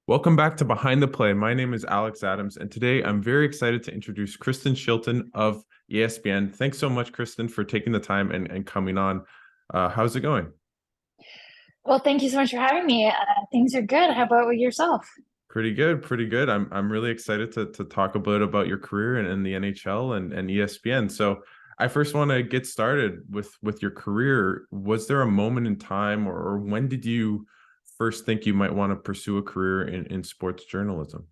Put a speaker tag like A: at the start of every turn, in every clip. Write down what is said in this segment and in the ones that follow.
A: Welcome back to Behind the Play. My name is Alex Adams, and today I'm very excited to introduce Kristen Shilton of ESPN. Thanks so much, Kristen, for taking the time and coming on. How's it going?
B: Well, thank you so much for having me. Things are good. How about with yourself?
A: Pretty good, pretty good. I'm really excited to talk a bit about your career in the NHL and ESPN. So I first want to get started with your career. Was there a moment in time, or when did you first think you might want to pursue a career in sports journalism?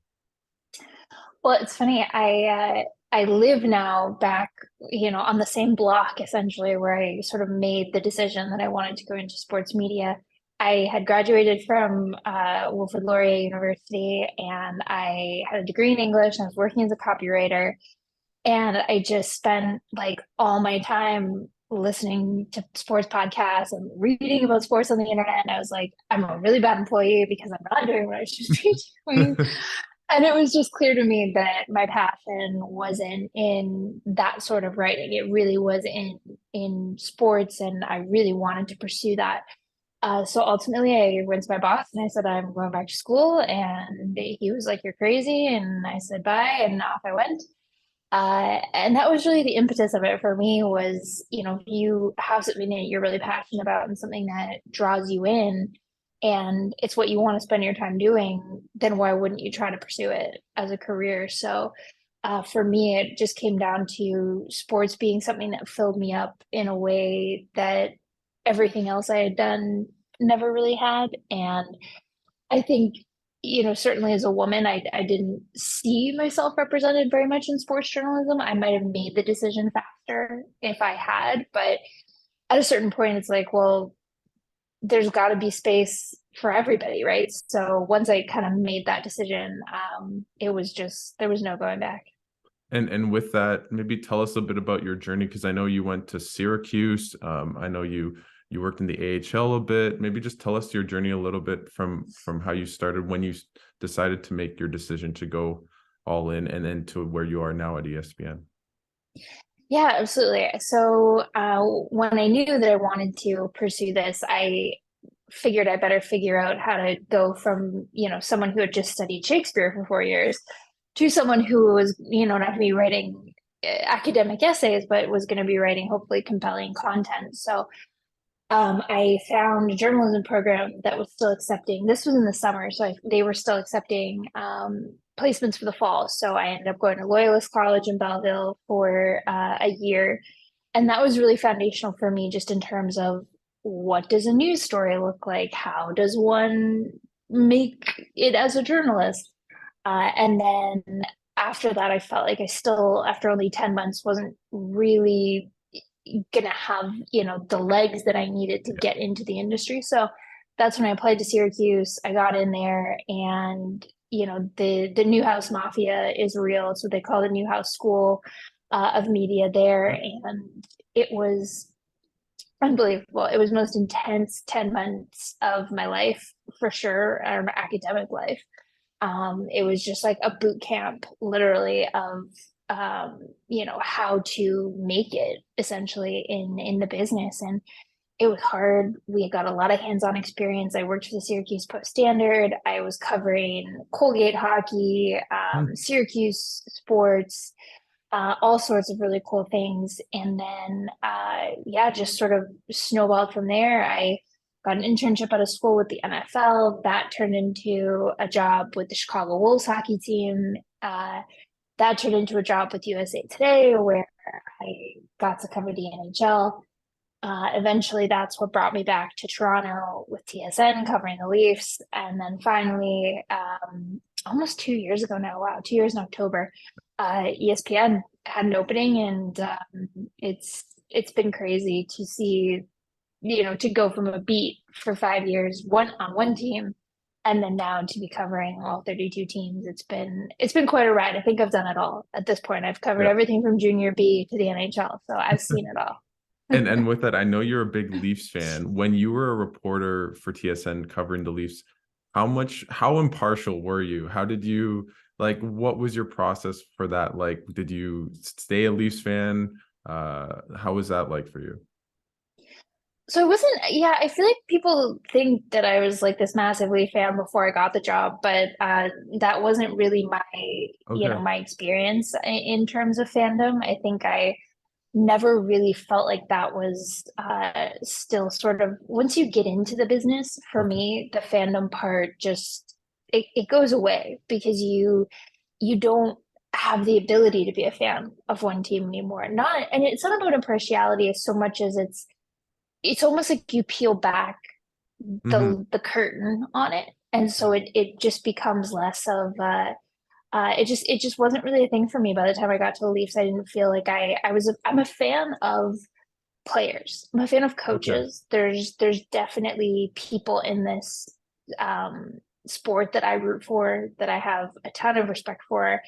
B: Well, it's funny. I live now back, on the same block essentially where I sort of made the decision that I wanted to go into sports media. I had graduated from Wilfrid Laurier University, and I had a degree in English, and I was working as a copywriter. And I just spent like all my time listening to sports podcasts and reading about sports on the internet. And I was like, I'm a really bad employee because I'm not doing what I should be doing. And it was just clear to me that my passion wasn't in that sort of writing. It really was in sports, and I really wanted to pursue that. So ultimately, I went to my boss and I said, I'm going back to school. And he was like, You're crazy. And I said, Bye. And off I went. And that was really the impetus of it for me was, if you have something that you're really passionate about and something that draws you in and it's what you want to spend your time doing, then why wouldn't you try to pursue it as a career? So for me, it just came down to sports being something that filled me up in a way that everything else I had done never really had. And I think, certainly as a woman, I didn't see myself represented very much in sports journalism. I might have made the decision faster if I had, but at a certain point, it's like, well, there's got to be space for everybody, right? So once I kind of made that decision, it was just, there was no going back.
A: And with that, maybe tell us a bit about your journey because I know you went to Syracuse. I know you worked in the AHL a bit. Maybe just tell us your journey a little bit from how you started when you decided to make your decision to go all in and then to where you are now at ESPN.
B: Yeah, absolutely. So when I knew that I wanted to pursue this, I figured I better figure out how to go from, someone who had just studied Shakespeare for 4 years to someone who was, not going to be writing academic essays, but was going to be writing hopefully compelling content. So I found a journalism program that was still accepting. This was in the summer, so they were still accepting placements for the fall. So I ended up going to Loyalist College in Belleville for a year, and that was really foundational for me, just in terms of what does a news story look like? How does one make it as a journalist? And then after that, I felt like I still, after only 10 months, wasn't really gonna have the legs that I needed to get into the industry. So that's when I applied to Syracuse. I got in there, and the Newhouse Mafia is real. It's what they call the Newhouse School of Media there, and it was unbelievable. It was the most intense 10 months of my life for sure, or my academic life. It was just like a boot camp, literally, of how to make it essentially in the business. And it was hard. We got a lot of hands-on experience. I worked for the Syracuse Post Standard. I was covering Colgate hockey, Syracuse sports, all sorts of really cool things. And then, yeah, just sort of snowballed from there. I got an internship at a school with the NFL. That turned into a job with the Chicago Wolves hockey team. That turned into a job with USA Today, where I got to cover the NHL. Eventually, that's what brought me back to Toronto with TSN covering the Leafs. And then finally, almost 2 years ago now, wow, 2 years in October, ESPN had an opening, and it's been crazy to see, to go from a beat for 5 years, one team, and then now to be covering all 32 teams. It's been quite a ride. I think I've done it all at this point. I've covered
A: Yeah.
B: everything from junior B to the NHL, so I've seen it all.
A: And with that, I know you're a big Leafs fan. When you were a reporter for TSN covering the Leafs, how impartial were you? How did you what was your process for that? Like, did you stay a Leafs fan? How was that like for you?
B: So it wasn't, yeah, I feel like people think that I was like this massively fan before I got the job, but that wasn't really my,
A: Okay.
B: my experience in terms of fandom. I think I never really felt like that was still sort of, once you get into the business, for
A: Okay.
B: me, the fandom part just it goes away because you don't have the ability to be a fan of one team anymore. Not, and it's not about impartiality as so much as it's almost like you peel back
A: Hmm.
B: the curtain on it, and so it just becomes less of it just wasn't really a thing for me by the time I got to the Leafs. I didn't feel like I'm a fan of players. I'm a fan of
A: Okay.
B: coaches. There's definitely people in this um sport that I root for, that I have a ton of respect for,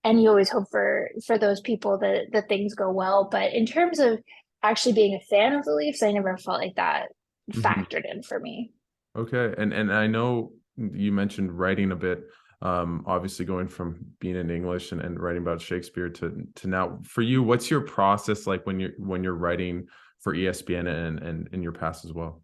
B: and you always hope for those people that things go well. But in terms of actually being a fan of the Leafs, I never felt like that
A: Hmm.
B: factored in for me.
A: Okay. And I know you mentioned writing a bit, obviously going from being in English and writing about Shakespeare to now. For you, what's your process like when you're writing for ESPN and in your past as well?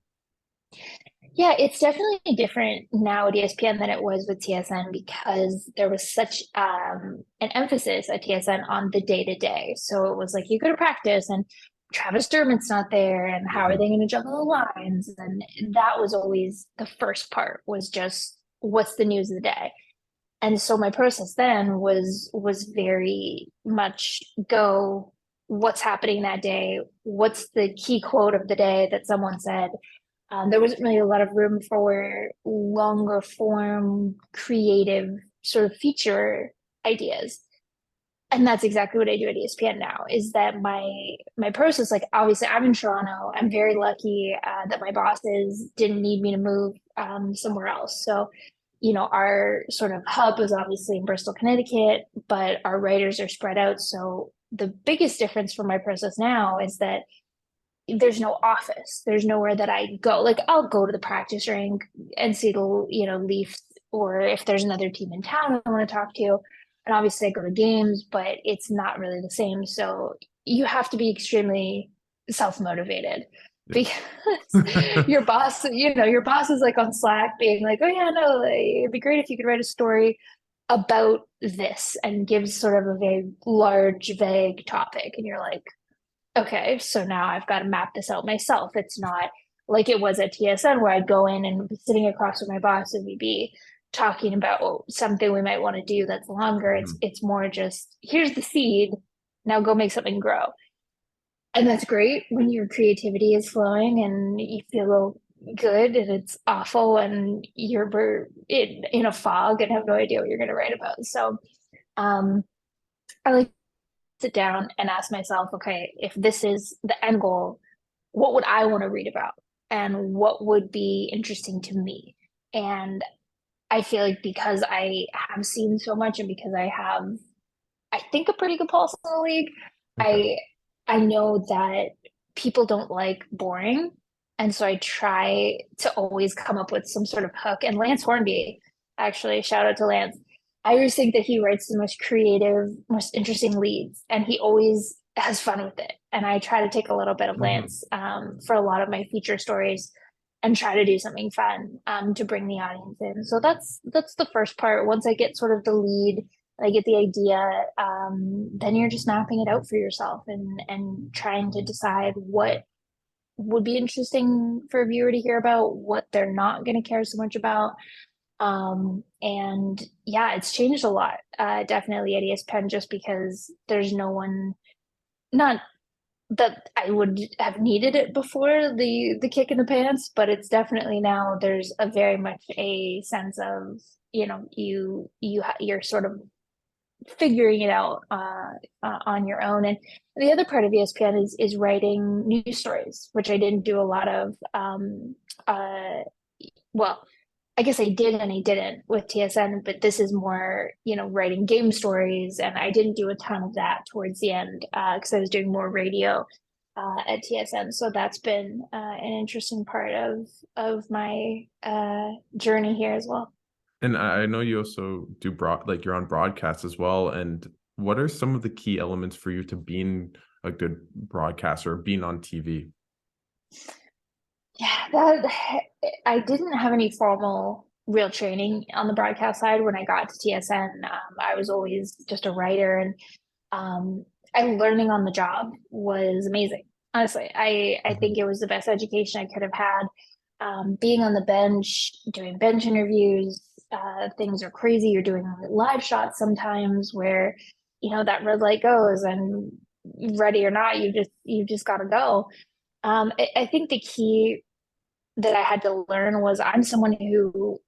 B: Yeah, it's definitely different now at ESPN than it was with TSN because there was such an emphasis at TSN on the day to day. So it was like you go to practice and Travis Dermott's not there, and how are
A: Mhm.
B: they going to juggle the lines? And that was always the first part, was just what's the news of the day. And so my process then was very much go, what's happening that day? What's the key quote of the day that someone said? There wasn't really a lot of room for longer form, creative sort of feature ideas. And that's exactly what I do at ESPN now, is that my process, like obviously I'm in Toronto. I'm very lucky that my bosses didn't need me to move somewhere else. So, our sort of hub is obviously in Bristol, Connecticut, but our writers are spread out. So the biggest difference for my process now is that there's no office. There's nowhere that I go. Like I'll go to the practice rink and see the, Leafs, or if there's another team in town I want to talk to. And obviously I go to games, but it's not really the same. So you have to be extremely self-motivated because your boss is like on Slack being like, oh yeah, no, like, it'd be great if you could write a story about this, and gives sort of a very large, vague topic. And you're like, okay, so now I've got to map this out myself. It's not like it was at TSN where I'd go in and be sitting across with my boss and we'd be talking about something we might want to do that's longer. It's
A: Mhm.
B: it's more just, here's the seed, now go make something grow. And that's great when your creativity is flowing and you feel good, and it's awful and you're in a fog and have no idea what you're going to write about. So um, I like sit down and ask myself, okay, if this is the end goal, what would I want to read about? And what would be interesting to me? And I feel like because I have seen so much, and because I have, I think, a pretty good pulse in the league,
A: Okay.
B: I I know that people don't like boring. And so I try to always come up with some sort of hook. And Lance Hornby, actually, shout out to Lance. I always think that he writes the most creative, most interesting leads, and he always has fun with it. And I try to take a little bit of
A: Mhm.
B: Lance for a lot of my feature stories, and try to do something fun to bring the audience in. So that's the first part. Once I get sort of the lead, I get the idea, then you're just mapping it out for yourself, and trying to decide what would be interesting for a viewer to hear about, what they're not going to care so much about. And yeah, it's changed a lot, definitely at ESPN, just because there's no one, not that I would have needed it before the kick in the pants, but it's definitely now there's a very much a sense of, you're sort of figuring it out on your own. And the other part of ESPN is writing news stories, which I didn't do a lot of. Well, I guess I did and I didn't with TSN, but this is more, writing game stories, and I didn't do a ton of that towards the end because I was doing more radio at TSN. So that's been an interesting part of my journey here as well.
A: And I know you also do like you're on broadcast as well. And what are some of the key elements for you to being a good broadcaster or being on TV?
B: Yeah, that I didn't have any formal real training on the broadcast side when I got to TSN. I was always just a writer, and um, I learning on the job was amazing. Honestly, I
A: Mhm.
B: think it was the best education I could have had. Being on the bench, doing bench interviews, things are crazy. You're doing live shots sometimes where, that red light goes, and ready or not, you just got to go. I think the key that I had to learn was I'm someone who,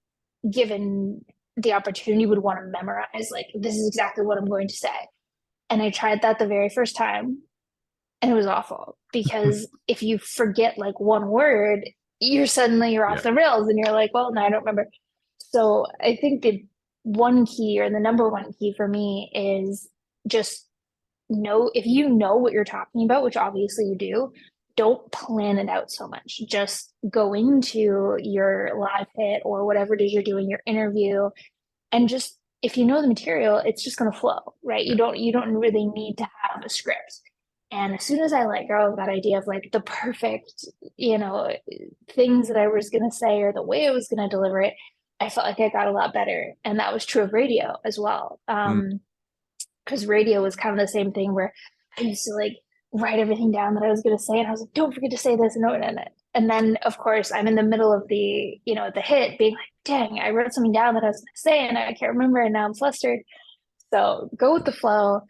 B: given the opportunity, would want to memorize, like, this is exactly what I'm going to say. And I tried that the very first time, and it was awful because if you forget like one word, you're off
A: Yeah.
B: the rails and you're like, well, no, I don't remember. So I think the one key, or the number one key for me, is just know, if you know what you're talking about, which obviously you do, don't plan it out so much. Just go into your live hit or whatever it is you're doing, your interview, and just, if you know the material, it's just going to flow, right?
A: Yeah.
B: You don't really need to have a script. And as soon as I let go of that idea of like the perfect, you know, things that I was going to say or the way I was going to deliver it, I felt like I got a lot better. And that was true of radio as well.
A: Mm.
B: Because radio was kind of the same thing where I used to like write everything down that I was going to say, and I was like, don't forget to say this and no, and then of course I'm in the middle of the hit, being like, dang, I wrote something down that I was going to say and I can't remember, and now I'm flustered. So go with the flow,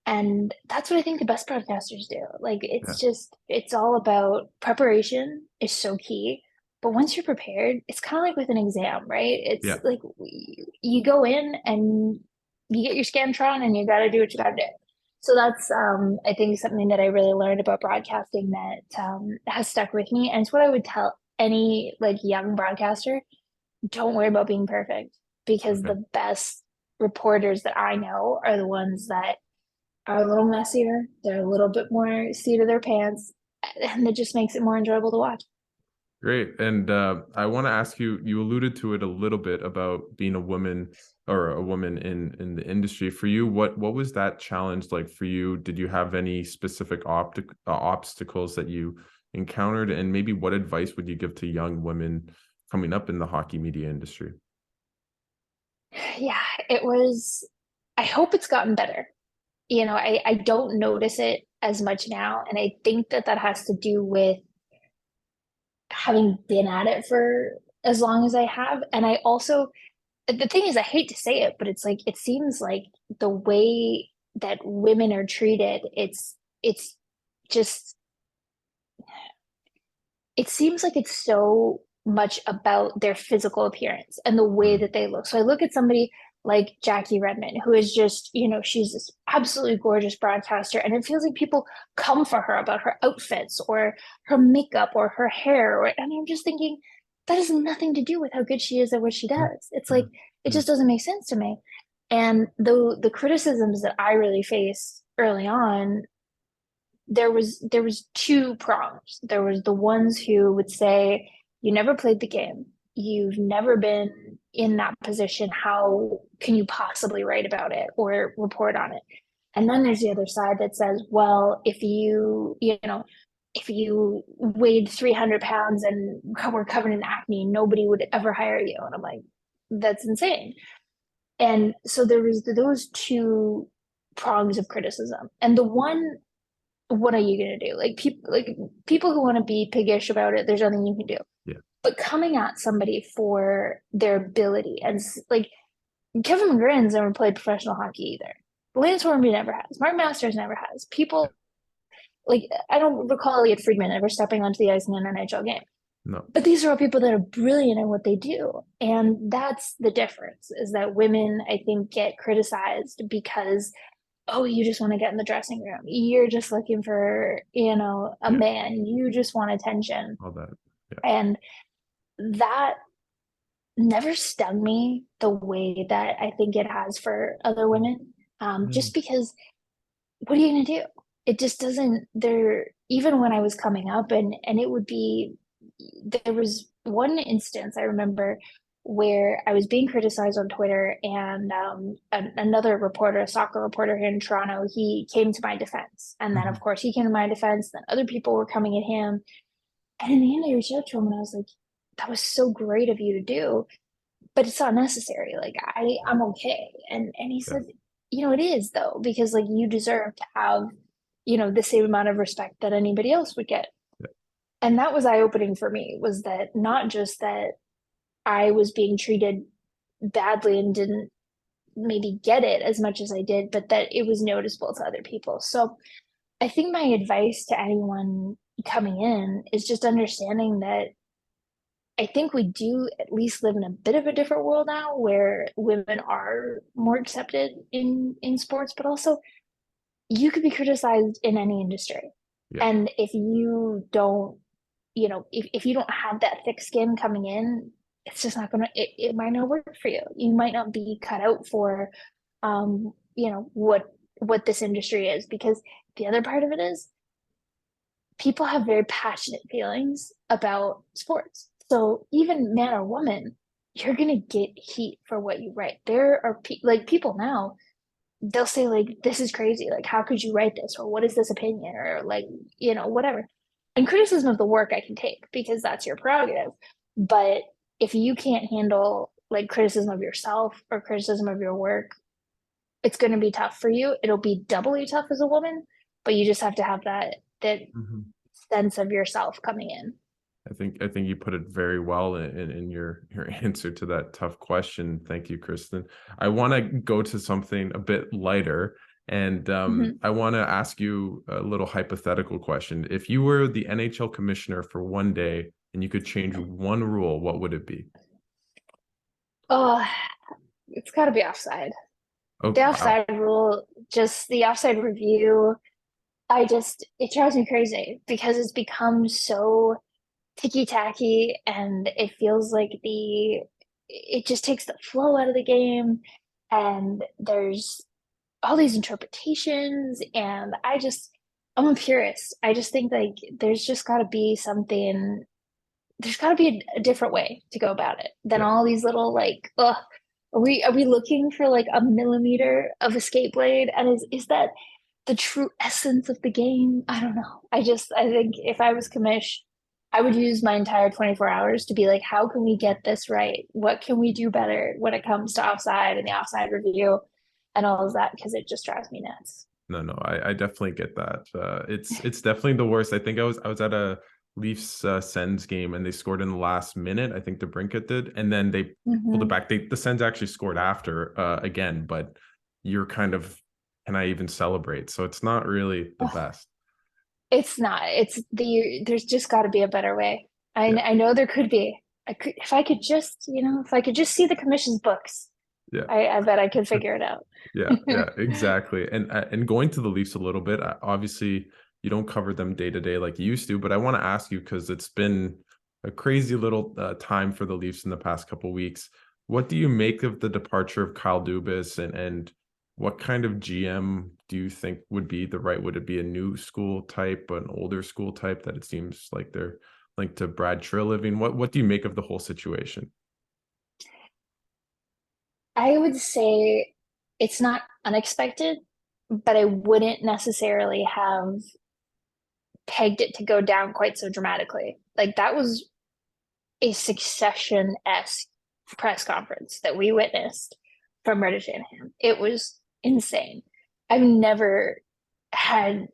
B: and that's what I think the best broadcasters do. Like,
A: Yeah.
B: it's all about preparation is so key. But once you're prepared, it's kind of like with an exam, right? It's
A: Yeah.
B: like you go in and you get your Scantron and you got to do what you got to do. So that's, I think, something that I really learned about broadcasting that has stuck with me. And it's what I would tell any like young broadcaster: don't worry about being perfect, because
A: Okay.
B: the best reporters that I know are the ones that are a little messier. They're a little bit more seat of their pants, and it just makes it more enjoyable to watch.
A: Great. And I want to ask you, you alluded to it a little bit about being a woman or a woman in the industry. For you, what was that challenge like for you? Did you have any specific obstacles that you encountered? And maybe what advice would you give to young women coming up in the hockey media industry?
B: Yeah, it was. I hope it's gotten better. I don't notice it as much now, and I think that that has to do with having been at it for as long as I have. And I also, the thing is, I hate to say it, but it's like, it seems like the way that women are treated, it's just, it seems like it's so much about their physical appearance and the way
A: Mm.
B: that they look. So I look at somebody like Jackie Redmond, who is just, she's this absolutely gorgeous broadcaster. And it feels like people come for her about her outfits or her makeup or her hair. And I'm just thinking, that has nothing to do with how good she is at what she
A: Yeah.
B: does. It's
A: Yeah.
B: like, it
A: Yeah.
B: just doesn't make sense to me. And the criticisms that I really faced early on, there was two prongs. There was the ones who would say, you never played the game, you've never been in that position, how can you possibly write about it or report on it? And then there's the other side that says, well, if you weighed 300 pounds and were covered in acne, nobody would ever hire you. And I'm like, that's insane. And so there was those two prongs of criticism. And the one, what are you going to do? Like people who want to be piggish about it, there's nothing you can do.
A: Yeah.
B: But coming at somebody for their ability, and like, Kevin McGrane's never played professional hockey either. Lance Hornby never has. Mark Masters never has.
A: Yeah.
B: People, like, I don't recall Elliot Friedman ever stepping onto the ice in an NHL game.
A: No.
B: But these are all people that are brilliant at what they do. And that's the difference, is that women, I think, get criticized because, oh, you just want to get in the dressing room. You're just looking for, a
A: Yeah.
B: man. You just want attention.
A: All that. Yeah.
B: And that never stung me the way that I think it has for other women.
A: Mm.
B: Just because, what are you going to do? It just doesn't, there, even when I was coming up, and it would be, there was one instance I remember where I was being criticized on Twitter, and another reporter, a soccer reporter here in Toronto, he came to my defense. And then, of
A: Mhm.
B: course, he came to my defense. Then other people were coming at him. And in the end, I reached out to him and I was like, that was so great of you to do, but it's not necessary. Like I'm okay. And he
A: Yeah.
B: said, it is though, because like you deserve to have, the same amount of respect that anybody else would get.
A: Yeah.
B: And that was eye-opening for me, was that not just that I was being treated badly and didn't maybe get it as much as I did, but that it was noticeable to other people. So I think my advice to anyone coming in is just understanding that I think we do at least live in a bit of a different world now where women are more accepted in sports, but also you could be criticized in any industry.
A: Yeah.
B: And if you don't, if you don't have that thick skin coming in, it's just not gonna it might not work for you. You might not be cut out for what this industry is, because the other part of it is people have very passionate feelings about sports. So even man or woman, you're gonna get heat for what you write. There are like people now, they'll say like, this is crazy, like how could you write this, or what is this opinion, or like whatever. And criticism of the work I can take because that's your prerogative, but if you can't handle like criticism of yourself or criticism of your work, it's going to be tough for you. It'll be doubly tough as a woman, but you just have to have that
A: Mhm.
B: sense of yourself coming in.
A: I think you put it very well in your answer to that tough question. Thank you, Kristen. I want to go to something a bit lighter, and
B: Mm-hmm.
A: I want to ask you a little hypothetical question. If you were the NHL commissioner for one day and you could change one rule, what would it be?
B: Oh, it's got to be offside.
A: Oh,
B: The
A: wow.
B: offside rule, just the offside review, it drives me crazy because it's become so ticky tacky, and it feels like it just takes the flow out of the game, and there's all these interpretations, and I'm a purist. I just think like there's got to be a different way to go about it than
A: Yeah.
B: all these little like, are we looking for like a millimeter of escape blade, and is that the true essence of the game? I don't know. I think if I was commish, I would use my entire 24 hours to be like, how can we get this right? What can we do better when it comes to offside and the offside review and all of that? Because it just drives me nuts.
A: No, I definitely get that. It's definitely the worst. I think I was at a Leafs Sens game and they scored in the last minute. I think the Brinket did, and then they pulled it
B: Mm-hmm.
A: back. The Sens actually scored after again, but you're kind of, can I even celebrate? So it's not really the best.
B: It's not. There's just got to be a better way. I
A: Yeah,
B: I know there could be. If I could just, if I could just see the commission's books,
A: yeah.
B: I bet I could figure it out.
A: Yeah, exactly. And going to the Leafs a little bit, obviously you don't cover them day to day like you used to, but I want to ask you because it's been a crazy little time for the Leafs in the past couple weeks. What do you make of the departure of Kyle Dubas, and what kind of GM do you think would be the right? Would it be a new school type, an older school type that it seems like they're linked to Brad Treliving? What do you make of the whole situation?
B: I would say it's not unexpected, but I wouldn't necessarily have pegged it to go down quite so dramatically. Like that was a Succession-esque press conference that we witnessed from Reddit Shanahan. It was insane. I've never had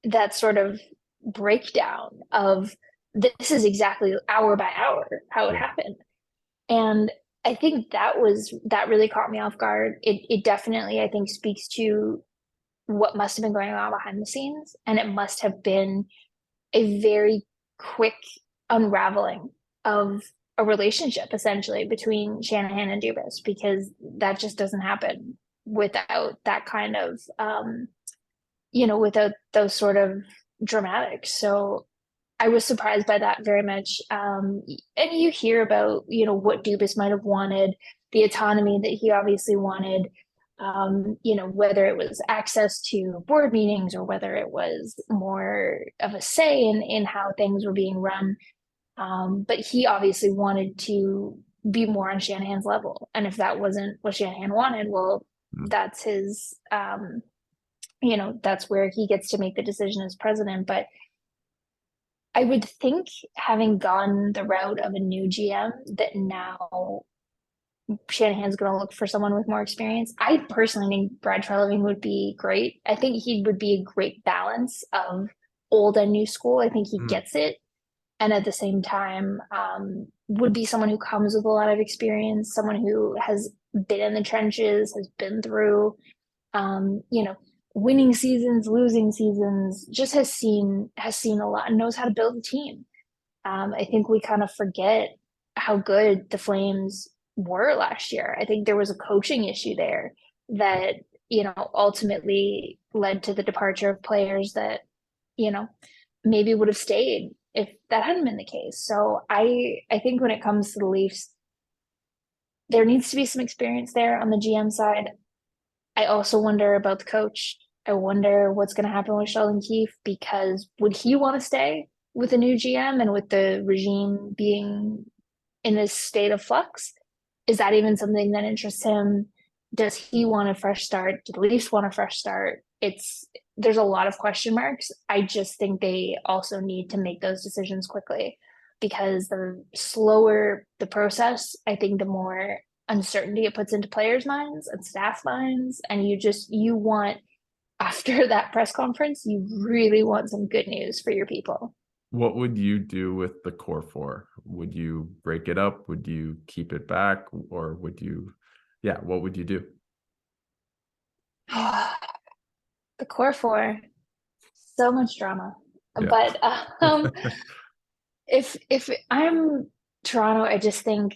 B: that sort of breakdown of this is exactly hour by hour how it
A: Yeah.
B: happened. And I think that really caught me off guard. It definitely, I think, speaks to what must have been going on behind the scenes. And it must have been a very quick unraveling of a relationship essentially between Shanahan and Dubas, because that just doesn't happen without that kind of without those sort of dramatics. So I was surprised by that very much. And you hear about, what Dubas might have wanted, the autonomy that he obviously wanted, whether it was access to board meetings or whether it was more of a say in how things were being run. But he obviously wanted to be more on Shanahan's level. And if that wasn't what Shanahan wanted, well,
A: Mm.
B: that's his, that's where he gets to make the decision as president. But I would think, having gone the route of a new GM, that now Shanahan's going to look for someone with more experience. I personally think Brad Treliving would be great. I think he would be a great balance of old and new school. I think he
A: Mm.
B: gets it. And at the same time, would be someone who comes with a lot of experience, someone who has been in the trenches, has been through, you know, winning seasons, losing seasons, just has seen a lot and knows how to build a team. I think we kind of forget how good the Flames were last year. I think there was a coaching issue there that, ultimately led to the departure of players that, you know, maybe would have stayed if that hadn't been the case. So I think when it comes to the Leafs, there needs to be some experience there on the GM side. I also wonder about the coach. I wonder what's going to happen with Sheldon Keefe, because would he want to stay with a new GM and with the regime being in this state of flux? Is that even something that interests him? Does he want a fresh start? Do the Leafs want a fresh start? There's a lot of question marks. I just think they also need to make those decisions quickly, because the slower the process, I think the more uncertainty it puts into players' minds and staff minds. And you want, after that press conference, you really want some good news for your people.
A: What would you do with the core four? Would you break it up? Would you keep it back? Or would you, yeah, what would you do?
B: The core four, so much drama.
A: Yeah.
B: But if I'm Toronto, I just think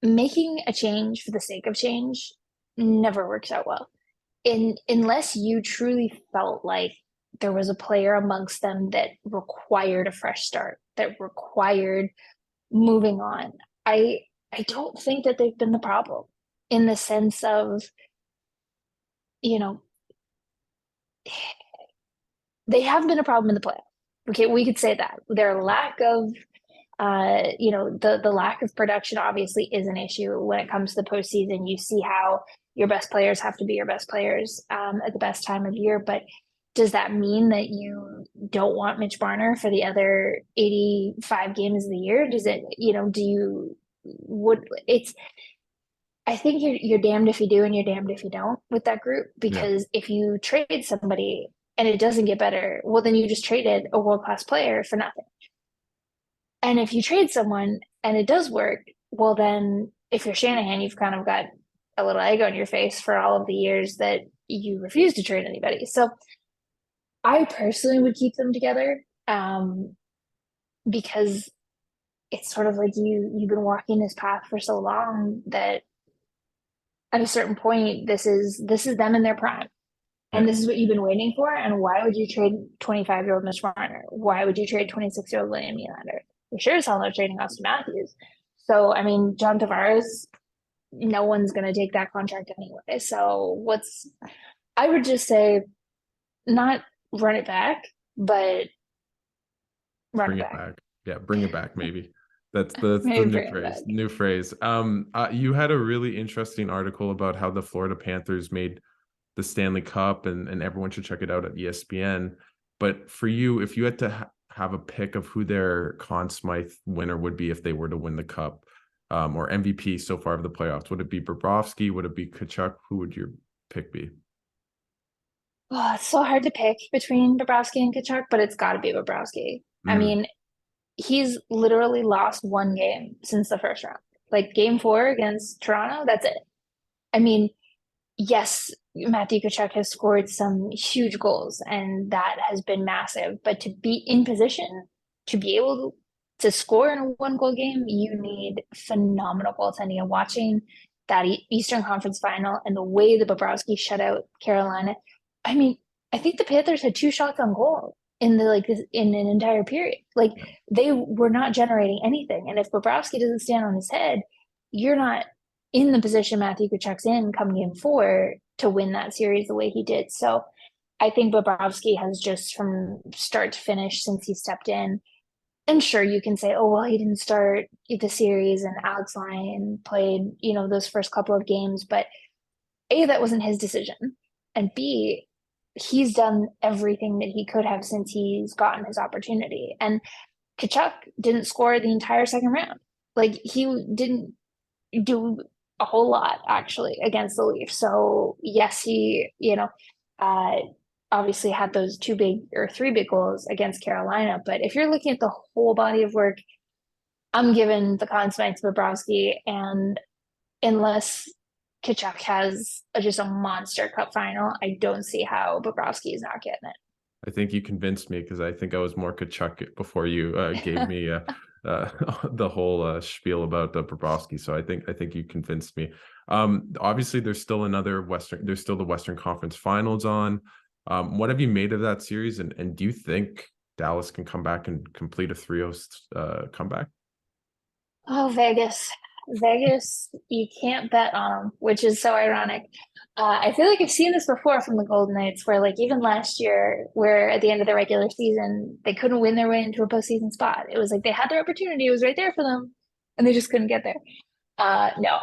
B: making a change for the sake of change never works out well. Unless you truly felt like there was a player amongst them that required a fresh start, that required moving on. I I don't think that they've been the problem, in the sense of, you know, they have been a problem in the playoffs. Okay, we could say that. Their lack of the lack of production obviously is an issue when it comes to the postseason. You see how your best players have to be your best players at the best time of year. But does that mean that you don't want Mitch Marner for the other 85 games of the year? Does it, do you would it's I think you're damned if you do and you're damned if you don't with that group,
A: Yeah.
B: because if you trade somebody and it doesn't get better, well, then you just traded a world-class player for nothing. And if you trade someone and it does work, well, then if you're Shanahan, you've kind of got a little egg on your face for all of the years that you refuse to trade anybody. So I personally would keep them together, because it's sort of like you've been walking this path for so long that at a certain point, this is them in their prime.
A: Yeah.
B: And this is what you've been waiting for. And why would you trade 25-year-old Mitch Marner? Why would you trade 26-year-old William Nylander? You're sure as hell not trading Austin Matthews. So, I mean, John Tavares, no one's going to take that contract anyway. So, I would just say, not run it back, but run
A: Bring
B: it
A: it
B: back.
A: back. Yeah, bring it back, maybe. That's the
B: Maybe
A: new
B: bring it
A: phrase.
B: back.
A: New phrase. You had a really interesting article about how the Florida Panthers made the Stanley Cup, and everyone should check it out at ESPN. But for you, if you had to have a pick of who their Conn Smythe winner would be if they were to win the cup, or MVP so far of the playoffs, would it be Bobrovsky? Would it be Kachuk? Who would your pick be?
B: Oh, it's so hard to pick between Bobrovsky and Kachuk, but it's got to be Bobrovsky. I
A: Mm,
B: mean, he's literally lost one game since the first round. Like game four against Toronto, that's it. I mean, yes, Matthew Tkachuk has scored some huge goals, and that has been massive. But to be in position to be able to score in a one goal game, you need phenomenal goaltending. And watching that Eastern Conference final and the way the Bobrovsky shut out Carolina, I mean, I think the Panthers had two shots on goal in an entire period. Like,
A: yeah.
B: they were not generating anything. And if Bobrovsky doesn't stand on his head, you're not in the position Matthew Tkachuk's in come game four to win that series the way he did. So I think Bobrovsky has, just from start to finish since he stepped in. And sure, you can say, oh, well, he didn't start the series and Alex Lyon played, those first couple of games, but A, that wasn't his decision. And B, he's done everything that he could have since he's gotten his opportunity. And Kachuk didn't score the entire second round. Like he didn't do a whole lot actually against the Leafs. So yes, he, uh, obviously had those two big or three big goals against Carolina. But if you're looking at the whole body of work, I'm giving the Conn Smythe to Bobrovsky, and unless Kachuk has just a monster cup final, I don't see how Bobrovsky is not getting it.
A: I think you convinced me because I think I was more Kachuk before you gave me the whole spiel about Bobrovsky. So I think you convinced me. Obviously, there's still the Western Conference Finals on. What have you made of that series, and do you think Dallas can come back and complete a 3-0 comeback?
B: Oh, Vegas. Vegas, you can't bet on them, which is so ironic. I feel like I've seen this before from the Golden Knights, where like even last year, where at the end of the regular season, they couldn't win their way into a postseason spot. It was like they had their opportunity, it was right there for them, and they just couldn't get there. No,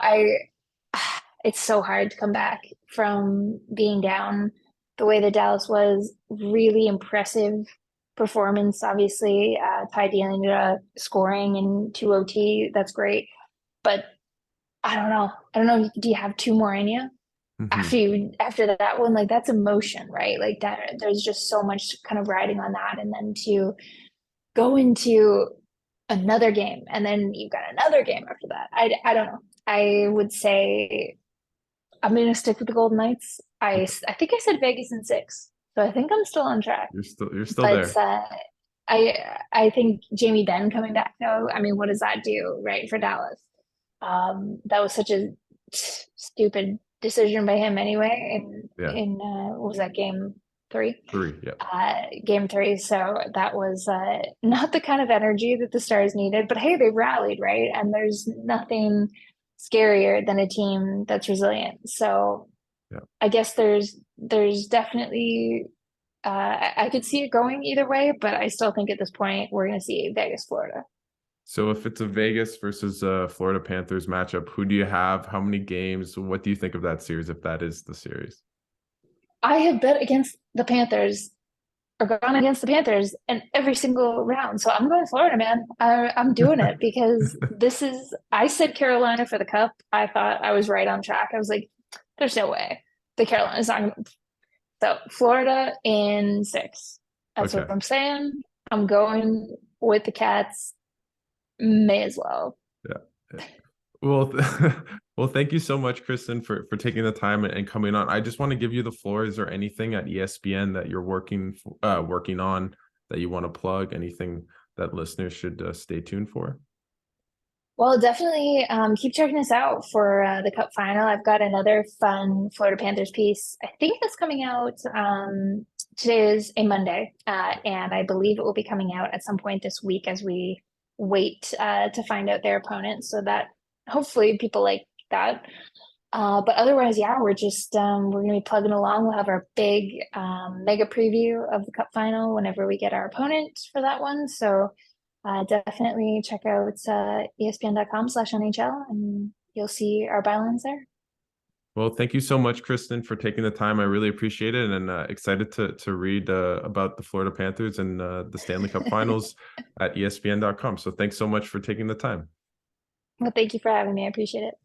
B: it's so hard to come back from being down the way that Dallas was. Really impressive performance, obviously. Ty Dellandrea scoring in 2 OT, that's great. But I don't know. I don't know. Do you have two more in you?
A: Mm-hmm.
B: After that one, like that's emotion, right? Like that there's just so much kind of riding on that. And then to go into another game and then you've got another game after that. I don't know. I would say I'm gonna stick with the Golden Knights. I think I said Vegas in six. So I think I'm still on track.
A: You're still
B: But
A: there.
B: I think Jamie Benn coming back though, I mean, what does that do, right, for Dallas? That was such a stupid decision by him anyway.
A: Yeah,
B: In what was that, game three?
A: 3. Yeah.
B: Game three. So that was not the kind of energy that the Stars needed. But hey, they rallied, right? And there's nothing scarier than a team that's resilient. So
A: Yeah.
B: I guess there's definitely I could see it going either way, but I still think at this point we're going to see Vegas, Florida.
A: So if it's a Vegas versus Florida Panthers matchup, who do you have? How many games? What do you think of that series if that is the series?
B: I have bet against the Panthers or gone against the Panthers in every single round. So I'm going Florida, man. I'm doing it because this is, I said Carolina for the cup. I thought I was right on track. I was like, there's no way the Carolina's not. So Florida in six. That's
A: Okay.
B: what I'm saying. I'm going with the Cats. May as well.
A: Yeah. Well, well, thank you so much, Kristen, for taking the time and coming on. I just want to give you the floor. Is there anything at ESPN that you're working on that you want to plug? Anything that listeners should stay tuned for?
B: Well, definitely keep checking us out for the Cup final. I've got another fun Florida Panthers piece. I think that's coming out. Today is a Monday, and I believe it will be coming out at some point this week as we wait to find out their opponents. So that hopefully people like that. But otherwise, yeah, we're gonna be plugging along. We'll have our big mega preview of the Cup final whenever we get our opponent for that one. So definitely check out espn.com/NHL and you'll see our bylines there.
A: Well, thank you so much, Kristen, for taking the time. I really appreciate it, and excited to read about the Florida Panthers and the Stanley Cup Finals at espn.com. So thanks so much for taking the time.
B: Well, thank you for having me. I appreciate it.